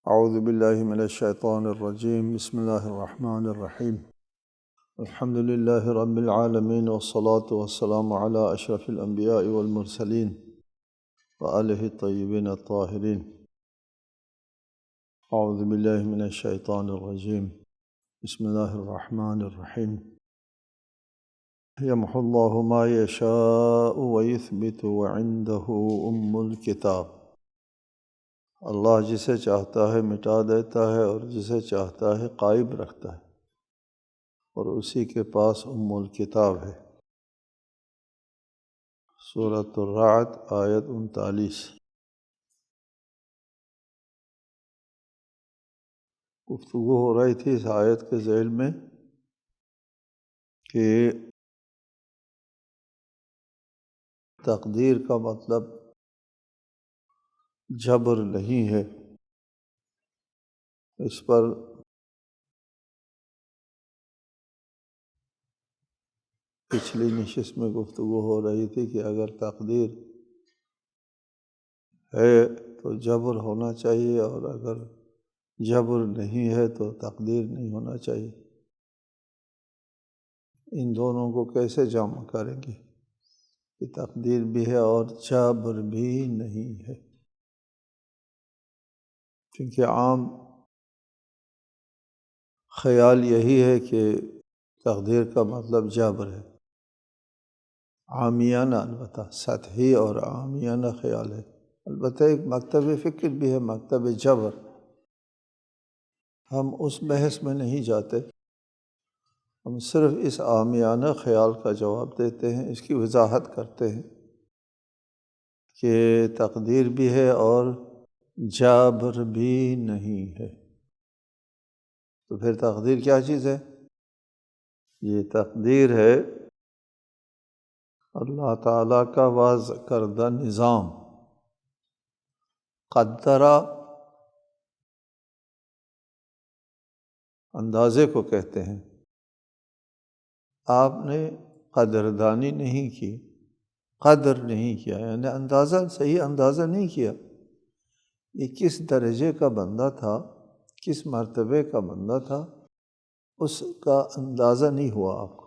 اعوذ باللہ من الشیطان الرجیم بسم اللہ الرحمن الرحیم الحمد للہ رب العالمین والصلاة والسلام علی اشرف الانبیاء والمرسلین وآلہ الطیبین الطاہرین۔ اعوذ باللہ من الشیطان الرجیم بسم اللہ الرحمن الرحیم یمحو اللہ ما یشاء ویثبت وعنده الکتاب۔ اللہ جسے چاہتا ہے مٹا دیتا ہے اور جسے چاہتا ہے قائم رکھتا ہے، اور اسی کے پاس الکتاب ہے۔ سورۃ الرعد آیت 39۔ گفتگو ہو رہی تھی اس آیت کے ذیل میں کہ تقدیر کا مطلب جبر نہیں ہے۔ اس پر پچھلی نشست میں گفتگو ہو رہی تھی کہ اگر تقدیر ہے تو جبر ہونا چاہیے، اور اگر جبر نہیں ہے تو تقدیر نہیں ہونا چاہیے۔ ان دونوں کو کیسے جمع کریں گے کہ تقدیر بھی ہے اور جبر بھی نہیں ہے؟ کیونکہ عام خیال یہی ہے کہ تقدیر کا مطلب جبر ہے، عامیانہ، البتہ سطحی اور عامیانہ خیال ہے۔ البتہ ایک مکتب فکر بھی ہے، مکتب جبر۔ ہم اس بحث میں نہیں جاتے، ہم صرف اس عامیانہ خیال کا جواب دیتے ہیں، اس کی وضاحت کرتے ہیں کہ تقدیر بھی ہے اور جبر بھی نہیں ہے۔ تو پھر تقدیر کیا چیز ہے؟ یہ تقدیر ہے اللہ تعالیٰ کا واضح کردہ نظام۔ قدرہ اندازے کو کہتے ہیں۔ آپ نے قدردانی نہیں کی، قدر نہیں کیا، یعنی اندازہ، صحیح اندازہ نہیں کیا یہ کس درجے کا بندہ تھا، کس مرتبے کا بندہ تھا، اس کا اندازہ نہیں ہوا آپ کو،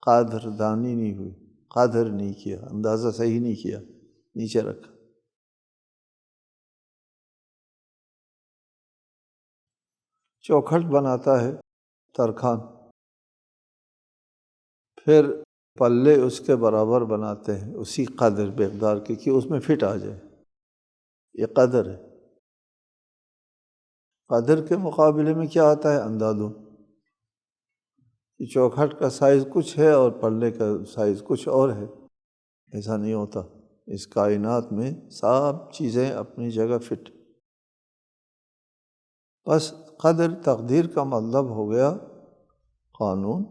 قدردانی نہیں ہوئی، قدر نہیں کیا، اندازہ صحیح نہیں کیا، نیچے رکھا۔ چوکھٹ بناتا ہے ترکھان، پھر پلے اس کے برابر بناتے ہیں اسی قدر مقدار کے کہ اس میں فٹ آ جائے، یہ قدر ہے۔ قدر کے مقابلے میں کیا آتا ہے؟ اندازوں۔ چوکھٹ کا سائز کچھ ہے اور پلے کا سائز کچھ اور ہے، ایسا نہیں ہوتا۔ اس کائنات میں سب چیزیں اپنی جگہ فٹ۔ بس قدر تقدیر کا مطلب ہو گیا قانون،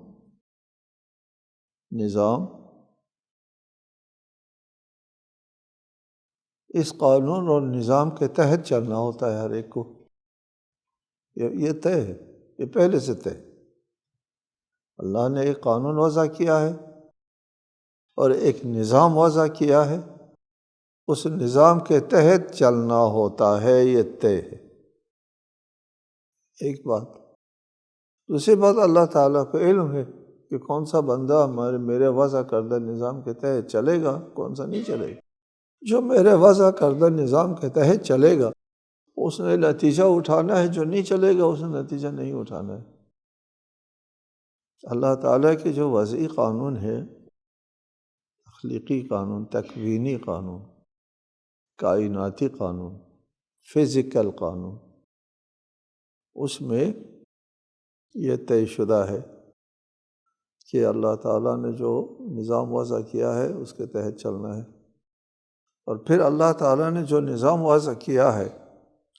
نظام۔ اس قانون اور نظام کے تحت چلنا ہوتا ہے ہر ایک کو، یہ طے ہے، یہ پہلے سے طے۔ اللہ نے ایک قانون وضع کیا ہے اور ایک نظام وضع کیا ہے، اس نظام کے تحت چلنا ہوتا ہے، یہ طے ہے۔ ایک بات۔ دوسری بات، اللہ تعالیٰ کو علم ہے کہ کون سا بندہ میرے وضع کردہ نظام کے تحت چلے گا، کون سا نہیں چلے گا۔ جو میرے وضع کردہ نظام کے تحت چلے گا اس نے نتیجہ اٹھانا ہے، جو نہیں چلے گا اس نے نتیجہ نہیں اٹھانا ہے۔ اللہ تعالیٰ کے جو وضعی قانون ہے، تخلیقی قانون، تکوینی قانون، کائناتی قانون، فزیکل قانون، اس میں یہ طے شدہ ہے کہ اللہ تعالیٰ نے جو نظام وضع کیا ہے اس کے تحت چلنا ہے۔ اور پھر اللہ تعالیٰ نے جو نظام وضع کیا ہے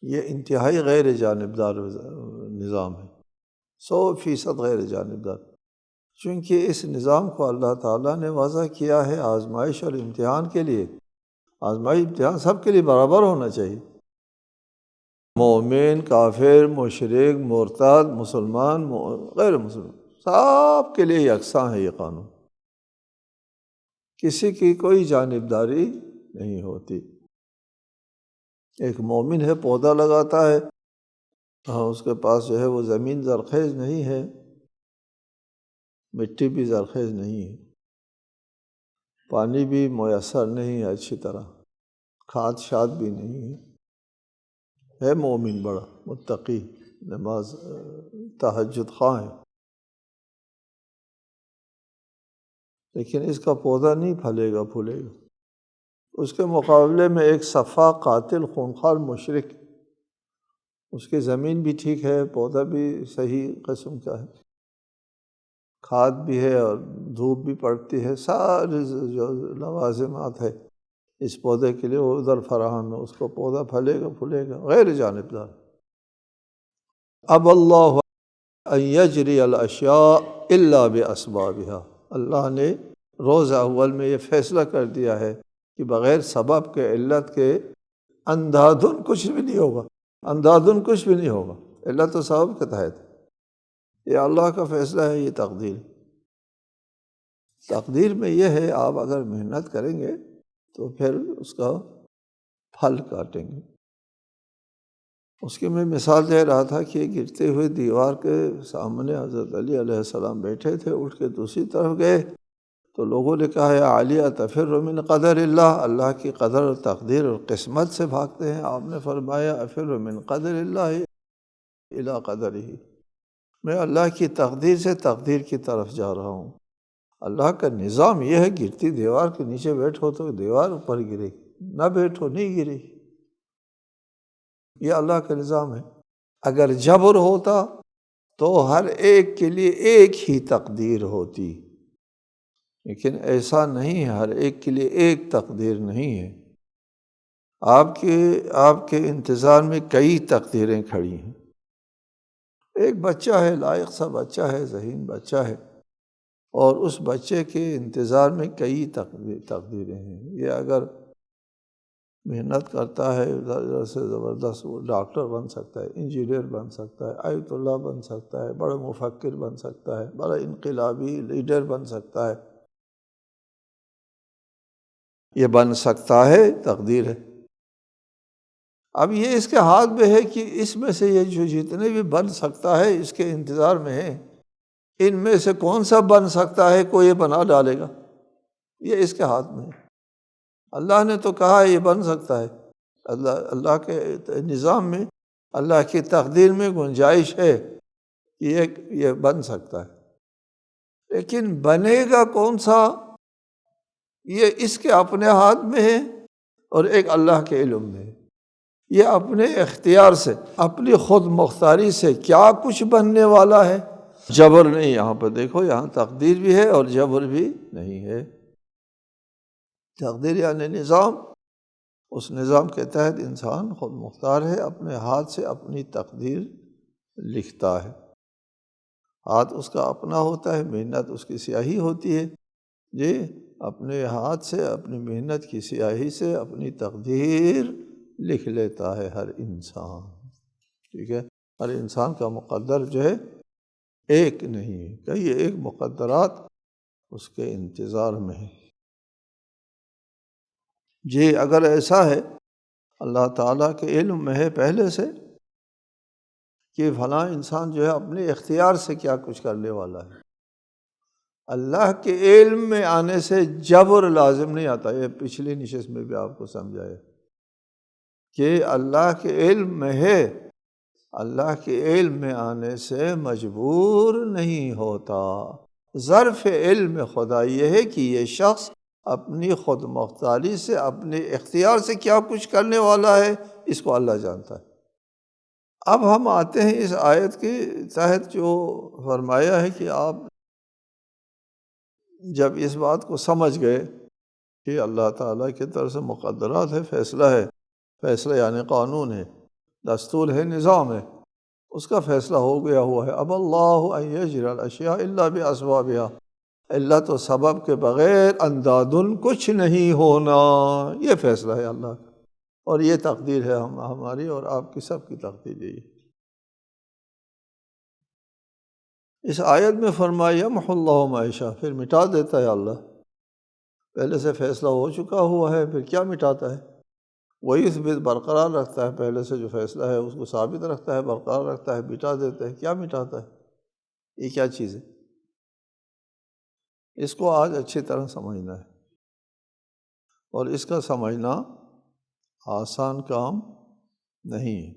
یہ انتہائی غیر جانبدار نظام ہے، 100% غیر جانبدار، چونکہ اس نظام کو اللہ تعالیٰ نے وضع کیا ہے آزمائش اور امتحان کے لیے۔ آزمائش امتحان سب کے لیے برابر ہونا چاہیے، مومن، کافر، مشرک، مرتد، مسلمان، غیر مسلمان، سب کے لیے یکساں ہے یہ قانون، کسی کی کوئی جانبداری نہیں ہوتی۔ ایک مومن ہے پودا لگاتا ہے، ہاں اس کے پاس جو ہے وہ زمین زرخیز نہیں ہے، مٹی بھی زرخیز نہیں ہے، پانی بھی میسر نہیں ہے اچھی طرح، کھاد شاد بھی نہیں ہے مومن بڑا متقی، نماز تہجد خواہ ہے، لیکن اس کا پودا نہیں پھلے گا پھولے گا۔ اس کے مقابلے میں ایک صفا قاتل خونخوار مشرک، اس کی زمین بھی ٹھیک ہے، پودا بھی صحیح قسم کا ہے، کھاد بھی ہے اور دھوپ بھی پڑتی ہے، سارے جو لوازمات ہے اس پودے کے لیے وہ ادھر فراہم ہے، اس کو پودا پھلے گا پھولے گا، غیر جانبدار۔ اب اللہ ان یجری الاشیاء الا باسبابها، اللہ نے روز اول میں یہ فیصلہ کر دیا ہے کہ بغیر سبب کے، علت کے اندھادھن کچھ بھی نہیں ہوگا، اندھادھن کچھ بھی نہیں ہوگا، علت و سبب کے تحت۔ یہ اللہ کا فیصلہ ہے، یہ تقدیر۔ تقدیر میں یہ ہے آپ اگر محنت کریں گے تو پھر اس کا پھل کاٹیں گے۔ اس کی میں مثال دے رہا تھا کہ گرتے ہوئے دیوار کے سامنے حضرت علی علیہ السلام بیٹھے تھے، اٹھ کے دوسری طرف گئے تو لوگوں نے کہا یا علی اتفر من قدر اللہ، اللہ کی قدر اور تقدیر اور قسمت سے بھاگتے ہیں؟ آپ نے فرمایا افر من قدر اللہ الی قدرہ، میں اللہ کی تقدیر سے تقدیر کی طرف جا رہا ہوں۔ اللہ کا نظام یہ ہے گرتی دیوار کے نیچے بیٹھو تو دیوار اوپر گرے، نہ بیٹھو نہیں گرے، یہ اللہ کا نظام ہے۔ اگر جبر ہوتا تو ہر ایک کے لیے ایک ہی تقدیر ہوتی، لیکن ایسا نہیں ہے، ہر ایک کے لیے ایک تقدیر نہیں ہے، آپ کے انتظار میں کئی تقدیریں کھڑی ہیں۔ ایک بچہ ہے، لائق سا بچہ ہے، ذہین بچہ ہے، اور اس بچے کے انتظار میں کئی تقدیریں ہیں۔ یہ اگر محنت کرتا ہے ادھر سے زبردست، وہ ڈاکٹر بن سکتا ہے، انجینئر بن سکتا ہے، آیت اللہ بن سکتا ہے، بڑا مفکر بن سکتا ہے، بڑا انقلابی لیڈر بن سکتا ہے، یہ بن سکتا ہے، تقدیر ہے۔ اب یہ اس کے ہاتھ میں ہے کہ اس میں سے یہ جو جتنے بھی بن سکتا ہے اس کے انتظار میں ہے، ان میں سے کون سا بن سکتا ہے کوئی یہ بنا ڈالے گا، یہ اس کے ہاتھ میں ہے۔ اللہ نے تو کہا یہ بن سکتا ہے، اللہ کے نظام میں، اللہ کی تقدیر میں گنجائش ہے کہ یہ بن سکتا ہے، لیکن بنے گا کون سا یہ اس کے اپنے ہاتھ میں ہے اور ایک اللہ کے علم میں ہے۔ یہ اپنے اختیار سے، اپنی خود مختاری سے کیا کچھ بننے والا ہے، جبر نہیں۔ یہاں پر دیکھو، یہاں تقدیر بھی ہے اور جبر بھی نہیں ہے۔ تقدیر یعنی نظام، اس نظام کے تحت انسان خود مختار ہے، اپنے ہاتھ سے اپنی تقدیر لکھتا ہے، ہاتھ اس کا اپنا ہوتا ہے، محنت اس کی سیاہی ہوتی ہے، جی اپنے ہاتھ سے، اپنی محنت کی سیاہی سے اپنی تقدیر لکھ لیتا ہے ہر انسان، ٹھیک ہے۔ ہر انسان کا مقدر جو ہے ایک نہیں ہے، کئی ایک مقدرات اس کے انتظار میں ہے۔ جی اگر ایسا ہے، اللہ تعالیٰ کے علم میں ہے پہلے سے کہ فلاں انسان جو ہے اپنے اختیار سے کیا کچھ کرنے والا ہے، اللہ کے علم میں آنے سے جبر لازم نہیں آتا۔ یہ پچھلی نشست میں بھی آپ کو سمجھایا کہ اللہ کے علم میں ہے، اللہ کے علم میں آنے سے مجبور نہیں ہوتا۔ ظرف علم خدا یہ ہے کہ یہ شخص اپنی خود مختاری سے، اپنے اختیار سے کیا کچھ کرنے والا ہے، اس کو اللہ جانتا ہے۔ اب ہم آتے ہیں اس آیت کے تحت جو فرمایا ہے کہ آپ جب اس بات کو سمجھ گئے کہ اللہ تعالیٰ کی طرف سے مقدرات ہے، فیصلہ ہے، فیصلہ یعنی قانون ہے، دستور ہے، نظام ہے، اس کا فیصلہ ہو گیا ہوا ہے۔ اب اللہ ان یجری الاشیاء الا باسبابها، علت و سبب کے بغیر اندادن کچھ نہیں ہونا، یہ فیصلہ ہے اللہ کا، اور یہ تقدیر ہے ہماری اور آپ کی سب کی تقدیر یہی ہے۔ اس آیت میں فرمایا یمحو اللہ ما یشاء، پھر مٹا دیتا ہے اللہ، پہلے سے فیصلہ ہو چکا ہوا ہے، پھر کیا مٹاتا ہے؟ وہی اثبات برقرار رکھتا ہے، پہلے سے جو فیصلہ ہے اس کو ثابت رکھتا ہے، برقرار رکھتا ہے، مٹا دیتا ہے۔ کیا مٹاتا ہے؟ یہ کیا چیز ہے؟ اس کو آج اچھی طرح سمجھنا ہے، اور اس کا سمجھنا آسان کام نہیں ہے۔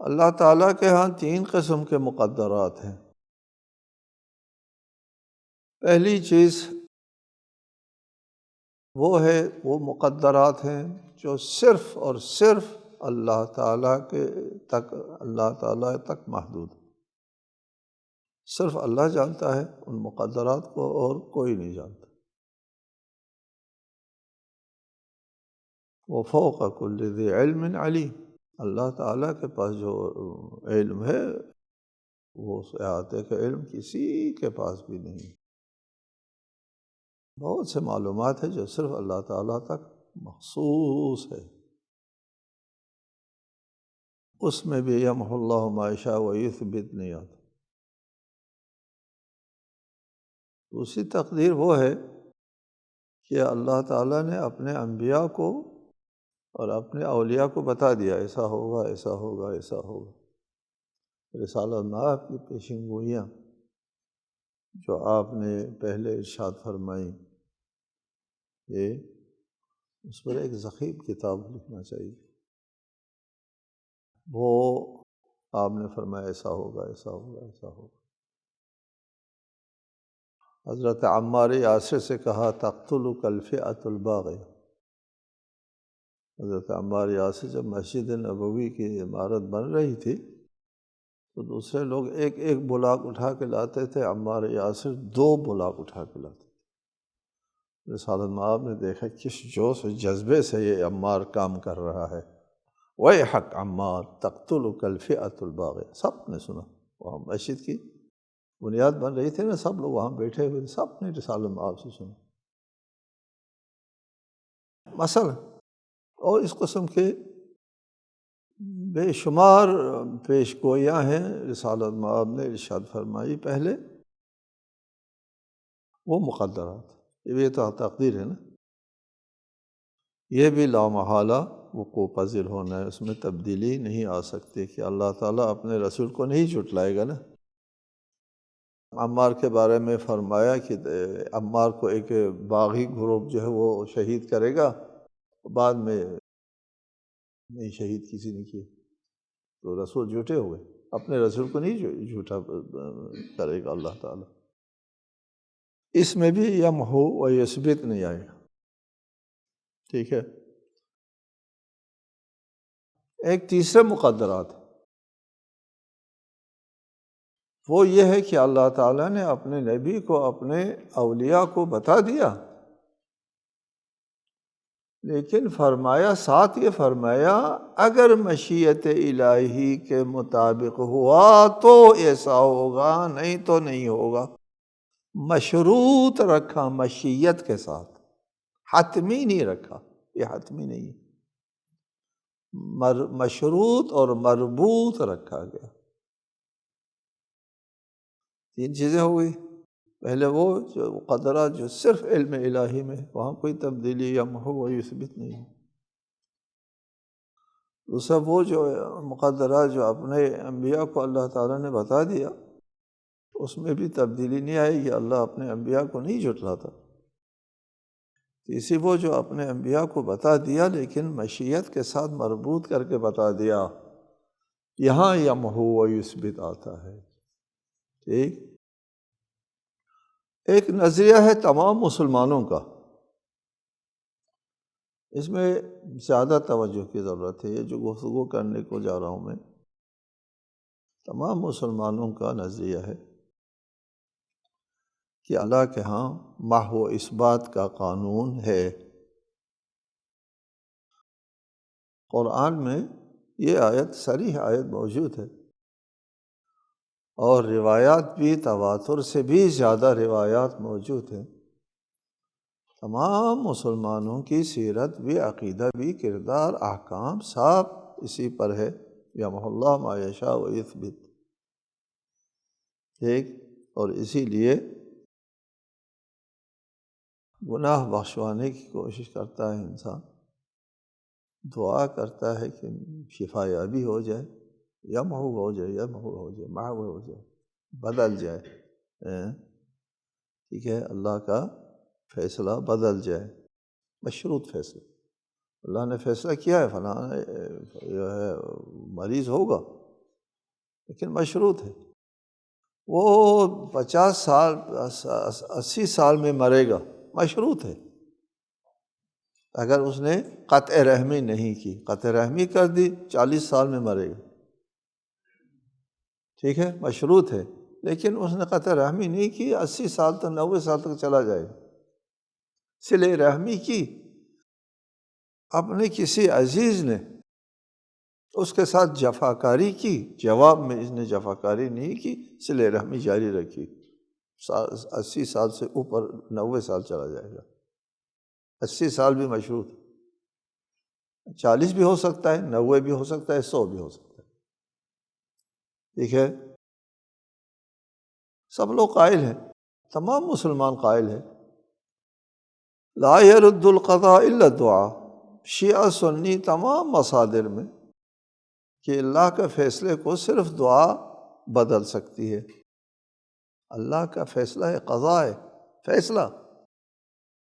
اللہ تعالیٰ کے ہاں 3 قسم کے مقدرات ہیں۔ پہلی چیز وہ مقدرات ہیں جو صرف اور صرف اللہ تعالیٰ تک محدود ہیں۔ صرف اللہ جانتا ہے ان مقدرات کو، اور کوئی نہیں جانتا۔ وَفَوْقَ كُلِّ ذِي عِلْمٍ عَلِيمٌ، اللہ تعالیٰ کے پاس جو علم ہے وہ احاطے کا علم کسی کے پاس بھی نہیں۔ بہت سے معلومات ہیں جو صرف اللہ تعالیٰ تک مخصوص ہے۔ اس میں بھی یمحو اللہ ما یشاء ویثبت نہیں آتا۔ دوسری تقدیر وہ ہے کہ اللہ تعالیٰ نے اپنے انبیاء کو اور اپنے اولیاء کو بتا دیا ایسا ہوگا، ایسا ہوگا، ایسا ہوگا۔ رسالۃ میں آپ کی پیشین گوئیاں جو آپ نے پہلے ارشاد فرمائی، یہ اس پر ایک ضخیم کتاب لکھنا چاہیے۔ وہ آپ نے فرمایا ایسا ہوگا، ایسا ہوگا، ایسا ہوگا۔ حضرت عمار یاسر سے کہا تقتلک الفئۃ الباغیہ۔ حضرت عمار یاسر جب مسجد نبوی کی عمارت بن رہی تھی تو دوسرے لوگ ایک ایک بلاک اٹھا کے لاتے تھے، عمار یاسر 2 بلاک اٹھا کے لاتے تھے۔ رسالت مآب نے دیکھا کس جوش و جذبے سے یہ عمار کام کر رہا ہے۔ وَيْحَكَ عمار تقتلک الفئۃ الباغیہ۔ سب نے سنا، وہاں مسجد کی بنیاد بن رہی تھی نا، سب لوگ وہاں بیٹھے ہوئے، سب نے رسالت مآب سے سنا۔ مثلا اور اس قسم کے بے شمار پیش گوئیاں ہیں رسالت مآب نے ارشاد فرمائی پہلے، وہ مقدرات، یہ تو تقدیر ہے نا، یہ بھی لامحالہ وقوع پذیر ہونا ہے، اس میں تبدیلی نہیں آ سکتی کہ اللہ تعالیٰ اپنے رسول کو نہیں جھٹلائے گا نا۔ عمار کے بارے میں فرمایا کہ عمار کو ایک باغی گروپ جو ہے وہ شہید کرے گا، بعد میں نہیں شہید کسی نے کیا، تو رسول جھوٹے ہوئے، اپنے رسول کو نہیں جھوٹا کرے گا اللہ تعالیٰ۔ اس میں بھی یمحو و یثبت نہیں آئے گا، ٹھیک ہے۔ ایک تیسرے مقدرات وہ یہ ہے کہ اللہ تعالیٰ نے اپنے نبی کو اپنے اولیاء کو بتا دیا، لیکن فرمایا، ساتھ یہ فرمایا اگر مشیت الہی کے مطابق ہوا تو ایسا ہوگا، نہیں تو نہیں ہوگا۔ مشروط رکھا مشیت کے ساتھ، حتمی نہیں رکھا، یہ حتمی نہیں ہے، مشروط اور مربوط رکھا گیا۔ 3 چیزیں ہو گئی۔ پہلے وہ جو مقدرات جو صرف علم الہی میں، وہاں کوئی تبدیلی یا محو و یثبت نہیں ہے۔ دوسرا وہ جو مقدرات جو اپنے انبیاء کو اللہ تعالیٰ نے بتا دیا، اس میں بھی تبدیلی نہیں آئے گی، اللہ اپنے انبیاء کو نہیں جھٹلاتا۔ تیسری وہ جو اپنے انبیاء کو بتا دیا لیکن مشیت کے ساتھ مربوط کر کے بتا دیا، یہاں یمحو و یثبت آتا ہے، ٹھیک۔ ایک نظریہ ہے تمام مسلمانوں کا، اس میں زیادہ توجہ کی ضرورت ہے، یہ جو گفتگو کرنے کو جا رہا ہوں میں، تمام مسلمانوں کا نظریہ ہے کہ اللہ کے ہاں محو و اثبات کا قانون ہے۔ قرآن میں یہ آیت، صریح آیت موجود ہے، اور روایات بھی تواتر سے بھی زیادہ روایات موجود ہیں۔ تمام مسلمانوں کی سیرت بھی، عقیدہ بھی، کردار، احکام سب اسی پر ہے، یمحو اللہ ما یشاء و یثبت، ٹھیک۔ اور اسی لیے گناہ بخشوانے کی کوشش کرتا ہے انسان، دعا کرتا ہے کہ شفا یابی ہو جائے، یمحو ہو جائے، یمحو ہو جائے، محو ہو جائے، بدل جائے، ٹھیک ہے، اللہ کا فیصلہ بدل جائے، مشروط فیصلہ۔ اللہ نے فیصلہ کیا ہے فلاں جو ہے مریض ہوگا، لیکن مشروط ہے، وہ 50 سال 80 سال میں مرے گا، مشروط ہے۔ اگر اس نے قطع رحمی نہیں کی، قطع رحمی کر دی 40 سال میں مرے گا، ٹھیک ہے، مشروط ہے، لیکن اس نے قطع رحمی نہیں کی، 80 سال تک 90 سال تک چلا جائے گا۔ صلہ رحمی کی، اپنے کسی عزیز نے اس کے ساتھ جفاکاری کی، جواب میں اس نے جفاکاری نہیں کی، صلہ رحمی جاری رکھی، 80 سال سے اوپر 90 سال چلا جائے گا۔ 80 سال بھی مشروط، 40 بھی ہو سکتا ہے، 90 بھی ہو سکتا ہے، 100 بھی ہو سکتا ہے، ٹھیک ہے۔ سب لوگ قائل ہیں، تمام مسلمان قائل ہیں، لا يرد القضاء الا الدعاء، شیعہ سنی تمام مصادر میں، کہ اللہ کے فیصلے کو صرف دعا بدل سکتی ہے۔ اللہ کا فیصلہ ہے، قضاء ہے، فیصلہ،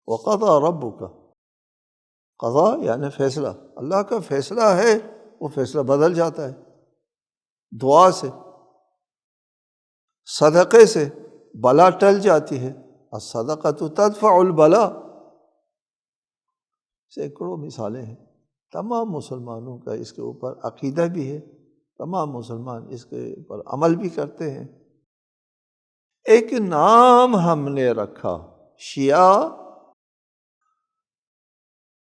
وقضى ربک، قضاء یعنی فیصلہ، اللہ کا فیصلہ ہے، وہ فیصلہ بدل جاتا ہے۔ دعا سے، صدقے سے بلا ٹل جاتی ہے، الصدقۃ تدفع البلاء، سینکڑوں مثالیں ہیں، تمام مسلمانوں کا اس کے اوپر عقیدہ بھی ہے، تمام مسلمان اس کے اوپر عمل بھی کرتے ہیں۔ ایک نام ہم نے رکھا، شیعہ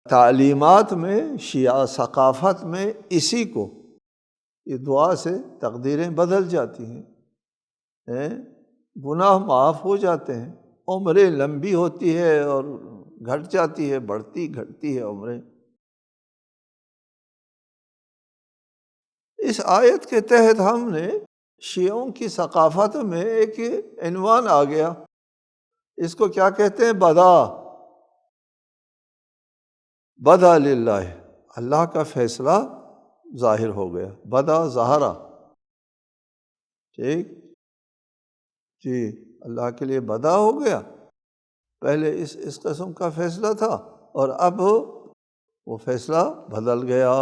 تعلیمات میں، شیعہ ثقافت میں اسی کو، یہ دعا سے تقدیریں بدل جاتی ہیں، گناہ معاف ہو جاتے ہیں، عمریں لمبی ہوتی ہے اور گھٹ جاتی ہے، بڑھتی گھٹتی ہے عمریں۔ اس آیت کے تحت ہم نے شیعوں کی ثقافت میں ایک عنوان آ گیا، اس کو کیا کہتے ہیں؟ بدا للہ، اللہ کا فیصلہ ظاہر ہو گیا، بدا ظہرا، ٹھیک جی، اللہ کے لیے بدا ہو گیا، پہلے اس قسم کا فیصلہ تھا، اور اب وہ فیصلہ بدل گیا،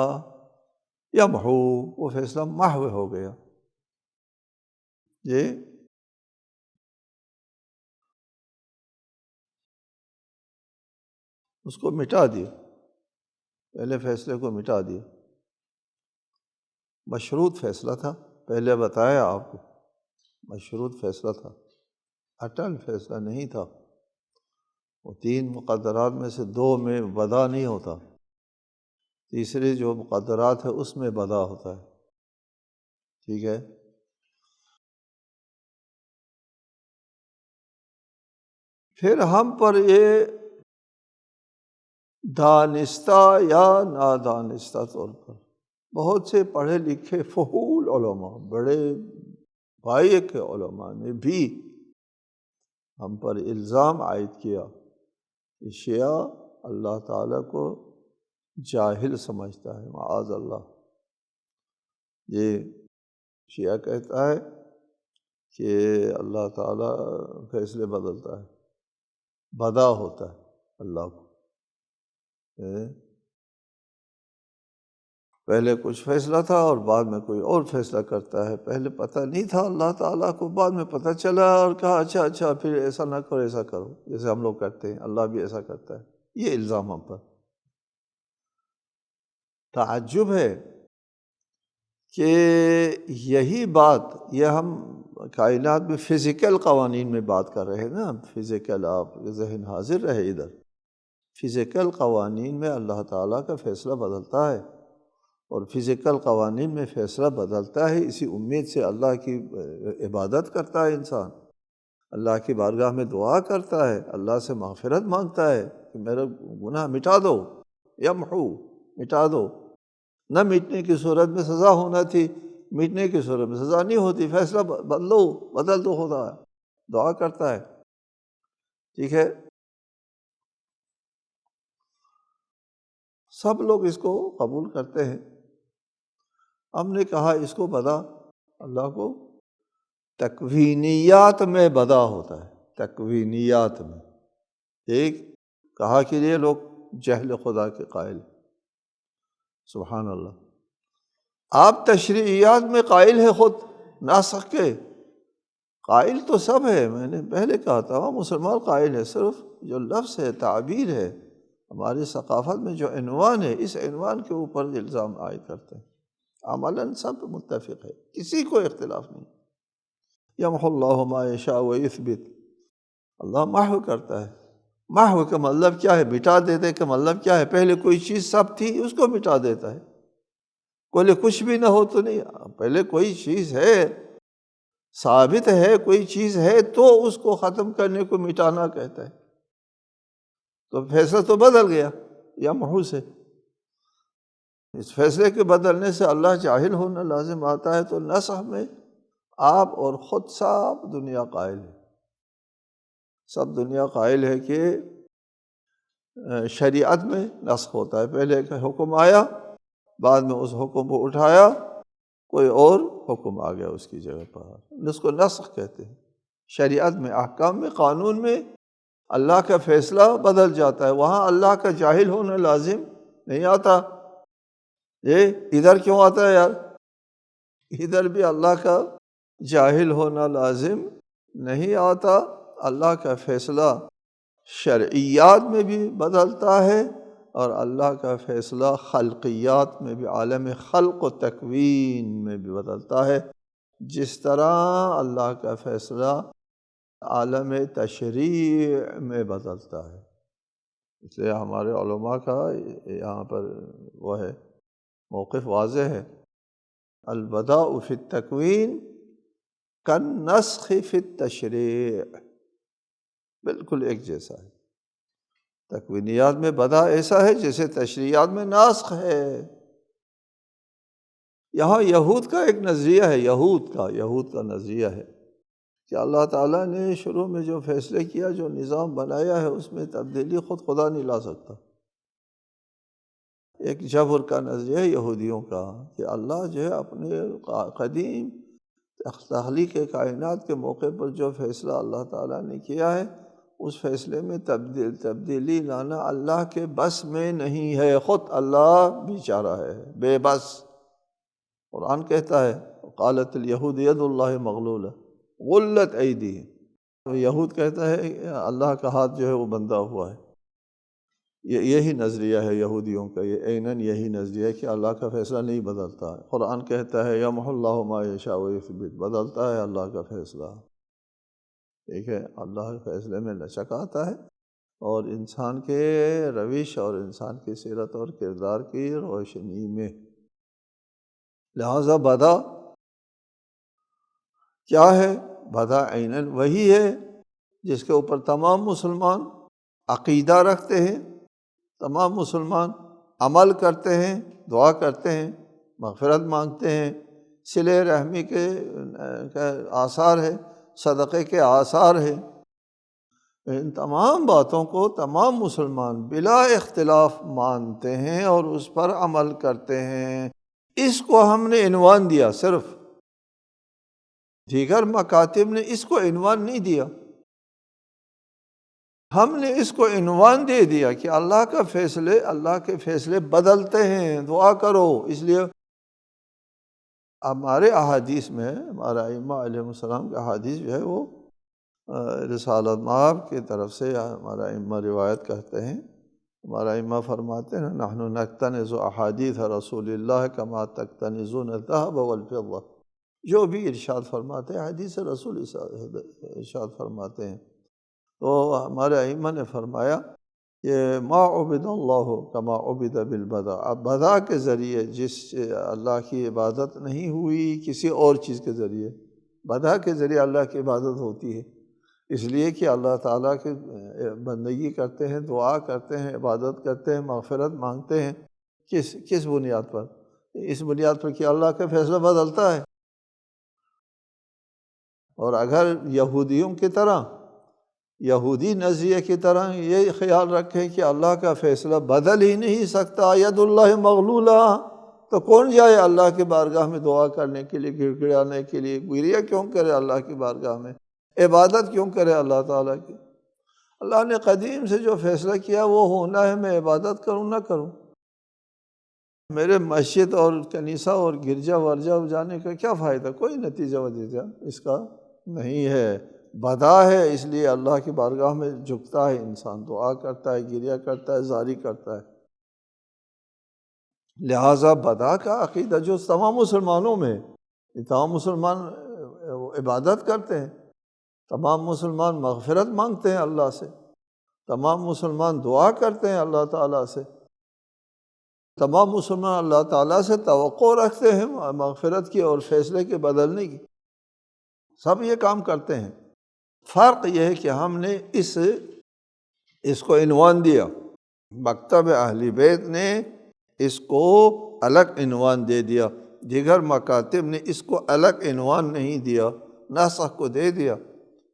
یمحو، وہ فیصلہ محو ہو گیا، جی، اس کو مٹا دیا، پہلے فیصلے کو مٹا دیا۔ مشروط فیصلہ تھا، پہلے بتایا آپ کو، مشروط فیصلہ تھا، اٹل فیصلہ نہیں تھا۔ وہ 3 مقدرات میں سے 2 میں بدا نہیں ہوتا، تیسری جو مقدرات ہے اس میں بدا ہوتا ہے، ٹھیک ہے۔ پھر ہم پر یہ دانستہ یا نادانستہ طور پر بہت سے پڑھے لکھے فحول علماء، بڑے پایے کے علماء نے بھی ہم پر الزام عائد کیا کہ شیعہ اللہ تعالیٰ کو جاہل سمجھتا ہے، معاذ اللہ۔ یہ شیعہ کہتا ہے کہ اللہ تعالیٰ فیصلے بدلتا ہے، بدا ہوتا ہے اللہ کو، پہلے کچھ فیصلہ تھا اور بعد میں کوئی اور فیصلہ کرتا ہے، پہلے پتہ نہیں تھا اللہ تعالیٰ کو، بعد میں پتہ چلا اور کہا اچھا پھر ایسا نہ کرو، ایسا کرو، جیسے ہم لوگ کرتے ہیں، اللہ بھی ایسا کرتا ہے۔ یہ الزام ہم پر، تعجب ہے کہ یہی بات، یہ ہم کائنات میں فزیکل قوانین میں بات کر رہے ہیں نا، فزیکل، آپ ذہن حاضر رہے ادھر، فزیکل قوانین میں اللہ تعالیٰ کا فیصلہ بدلتا ہے، اور فزیکل قوانین میں فیصلہ بدلتا ہے، اسی امید سے اللہ کی عبادت کرتا ہے انسان، اللہ کی بارگاہ میں دعا کرتا ہے، اللہ سے مغفرت مانگتا ہے کہ میرا گناہ مٹا دو، یمحو، مٹا دو، نہ مٹنے کی صورت میں سزا ہونا تھی، مٹنے کی صورت میں سزا نہیں ہوتی، فیصلہ بدل دو، ہوتا ہے، دعا کرتا ہے، ٹھیک ہے۔ سب لوگ اس کو قبول کرتے ہیں۔ ہم نے کہا اس کو بدا، اللہ کو تکوینیات میں بدا ہوتا ہے، تکوینیات میں۔ ایک کہا کہ یہ لوگ جہل خدا کے قائل، سبحان اللہ۔ آپ تشریعیات میں قائل ہے، خود ناسخ کے قائل تو سب ہے، میں نے پہلے کہا تھا وہ مسلمان قائل ہے، صرف جو لفظ ہے، تعبیر ہے، ہماری ثقافت میں جو عنوان ہے، اس عنوان کے اوپر الزام عائد کرتے ہیں۔ عملاً سب متفق ہے، کسی کو اختلاف نہیں۔ یمحو اللہ ما یشاء ویثبت، اللہ محو کرتا ہے۔ محو کا مطلب کیا ہے؟ مٹا دیتے کا مطلب کیا ہے؟ پہلے کوئی چیز سب تھی، اس کو مٹا دیتا ہے۔ کوئی کچھ بھی نہ ہو تو نہیں، پہلے کوئی چیز ہے، ثابت ہے، کوئی چیز ہے تو اس کو ختم کرنے کو مٹانا کہتا ہے۔ تو فیصلہ تو بدل گیا یمحو سے۔ اس فیصلے کے بدلنے سے اللہ جاہل ہونا لازم آتا ہے، تو نسخ میں آپ اور خود سب دنیا قائل ہے، سب دنیا قائل ہے کہ شریعت میں نسخ ہوتا ہے۔ پہلے ایک حکم آیا، بعد میں اس حکم کو اٹھایا، کوئی اور حکم آ گیا اس کی جگہ پر، اس کو نسخ کہتے ہیں۔ شریعت میں، احکام میں، قانون میں اللہ کا فیصلہ بدل جاتا ہے، وہاں اللہ کا جاہل ہونا لازم نہیں آتا۔ یہ ادھر کیوں آتا ہے یار؟ ادھر بھی اللہ کا جاہل ہونا لازم نہیں آتا۔ اللہ کا فیصلہ شرعیات میں بھی بدلتا ہے، اور اللہ کا فیصلہ خلقیات میں بھی، عالم خلق و تکوین میں بھی بدلتا ہے، جس طرح اللہ کا فیصلہ عالم تشریع میں بدلتا ہے۔ اس لیے ہمارے علماء کا یہاں پر وہ ہے، موقف واضح ہے، البداء فی التکوین کالنسخ فی التشریع، بالکل ایک جیسا ہے۔ تکوینیات میں بدا ایسا ہے جیسے تشریعات میں ناسخ ہے۔ یہاں یہود کا ایک نظریہ ہے، یہود کا نظریہ ہے کہ اللہ تعالیٰ نے شروع میں جو فیصلے کیا، جو نظام بنایا ہے، اس میں تبدیلی خود خدا نہیں لا سکتا۔ ایک جبر کا نظریہ ہے یہودیوں کا کہ اللہ جو ہے اپنے قدیم تخلیق کائنات کے موقع پر جو فیصلہ اللہ تعالیٰ نے کیا ہے، اس فیصلے میں تبدیلی لانا اللہ کے بس میں نہیں ہے، خود اللہ بیچارہ ہے، بے بس۔ قرآن کہتا ہے قالت الیہود ید اللہ مغلولہ غلت ایدیہم، یہود کہتا ہے اللہ کا ہاتھ جو ہے وہ بندھا ہوا ہے۔ یہی نظریہ ہے یہودیوں کا، یہ عیناً یہی نظریہ ہے کہ اللہ کا فیصلہ نہیں بدلتا ہے۔ قرآن کہتا ہے یمحو اللہ ما یشاء ویثبت، بدلتا ہے اللہ کا فیصلہ۔ ٹھیک ہے، اللہ کے فیصلے میں لچک آتا ہے، اور انسان کے روش اور انسان کی سیرت اور کردار کی روشنی میں۔ لہذا بدا کیا ہے؟ بدا عیناً وہی ہے جس کے اوپر تمام مسلمان عقیدہ رکھتے ہیں، تمام مسلمان عمل کرتے ہیں، دعا کرتے ہیں، مغفرت مانگتے ہیں، صلہ رحمی کے آثار ہے، صدقے کے آثار ہے۔ ان تمام باتوں کو تمام مسلمان بلا اختلاف مانتے ہیں اور اس پر عمل کرتے ہیں۔ اس کو ہم نے عنوان دیا، صرف دیگر مکاتب نے اس کو عنوان نہیں دیا، ہم نے اس کو عنوان دے دیا کہ اللہ کے فیصلے بدلتے ہیں، دعا کرو۔ اس لیے ہمارے احادیث میں، ہمارا ائمہ علیہ السلام کا احادیث جو ہے وہ رسالت مآب کی طرف سے ہمارا ائمہ روایت کرتے ہیں، ہمارا ائمہ فرماتے ہیں نحن نقتنز احادیث رسول اللہ کما تقتنزون الذهب والفضة، جو بھی ارشاد فرماتے ہیں حدیث رسول ارشاد فرماتے ہیں۔ تو ہمارے ائمہ نے فرمایا کہ ما عبد اللہ کما عبد بالبدا، اب بدا کے ذریعے جس اللہ کی عبادت نہیں ہوئی کسی اور چیز کے ذریعے، بدا کے ذریعے اللہ کی عبادت ہوتی ہے، اس لیے کہ اللہ تعالیٰ کی بندگی کرتے ہیں، دعا کرتے ہیں، عبادت کرتے ہیں، مغفرت مانگتے ہیں۔ کس بنیاد پر؟ اس بنیاد پر کہ اللہ کا فیصلہ بدلتا ہے۔ اور اگر یہودیوں کی طرح یہودی نظریے کی طرح یہ خیال رکھیں کہ اللہ کا فیصلہ بدل ہی نہیں سکتا، ید اللہ مغلولہ، تو کون جائے اللہ کی بارگاہ میں دعا کرنے کے لیے، گڑ گڑانے کے لیے؟ گریہ کیوں کرے اللہ کی بارگاہ میں؟ عبادت کیوں کرے اللہ تعالیٰ کی؟ اللہ نے قدیم سے جو فیصلہ کیا وہ ہونا ہے، میں عبادت کروں نہ کروں، میرے مسجد اور کنیسہ اور گرجا ورجا جانے کا کیا فائدہ؟ کوئی نتیجہ وتیجہ اس کا نہیں ہے، بدا ہے، اس لیے اللہ کی بارگاہ میں جھکتا ہے انسان، دعا کرتا ہے، گریہ کرتا ہے، زاری کرتا ہے۔ لہٰذا بدا کا عقیدہ جو تمام مسلمانوں میں، تمام مسلمان عبادت کرتے ہیں، تمام مسلمان مغفرت مانگتے ہیں اللہ سے، تمام مسلمان دعا کرتے ہیں اللہ تعالیٰ سے، تمام مسلمان اللہ تعالیٰ سے توقع رکھتے ہیں مغفرت کی اور فیصلے کے بدلنے کی، سب یہ کام کرتے ہیں۔ فرق یہ ہے کہ ہم نے اس کو عنوان دیا، مکتب اہل بیت نے اس کو الگ عنوان دے دیا، دیگر مکاتب نے اس کو الگ عنوان نہیں دیا، نسخ کو دے دیا۔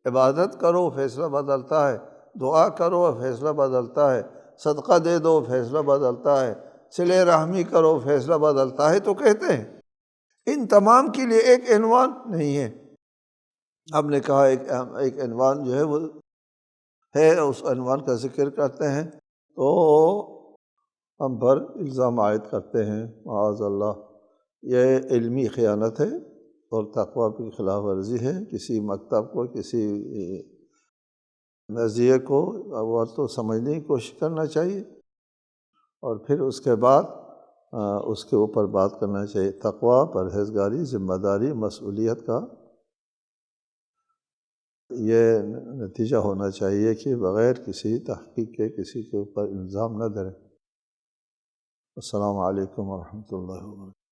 عبادت کرو فیصلہ بدلتا ہے، دعا کرو فیصلہ بدلتا ہے، صدقہ دے دو فیصلہ بدلتا ہے، صلہ رحمی کرو فیصلہ بدلتا ہے، تو کہتے ہیں ان تمام کے لیے ایک عنوان نہیں ہے۔ ہم نے کہا ایک عنوان جو ہے وہ ہے، اس عنوان کا ذکر کرتے ہیں تو ہم پر الزام عائد کرتے ہیں، معاذ اللہ، یہ علمی خیانت ہے اور تقویٰ کی خلاف ورزی ہے۔ کسی مکتب کو، کسی نظریے کو وہ تو سمجھنے کی کوشش کرنا چاہیے، اور پھر اس کے بعد اس کے اوپر بات کرنا چاہیے۔ تقویٰ، پرہیزگاری، ذمہ داری، مسئولیت کا یہ نتیجہ ہونا چاہیے کہ بغیر کسی تحقیق کے کسی کے اوپر الزام نہ دیں۔ السلام علیکم ورحمۃ اللہ وبرکاتہ۔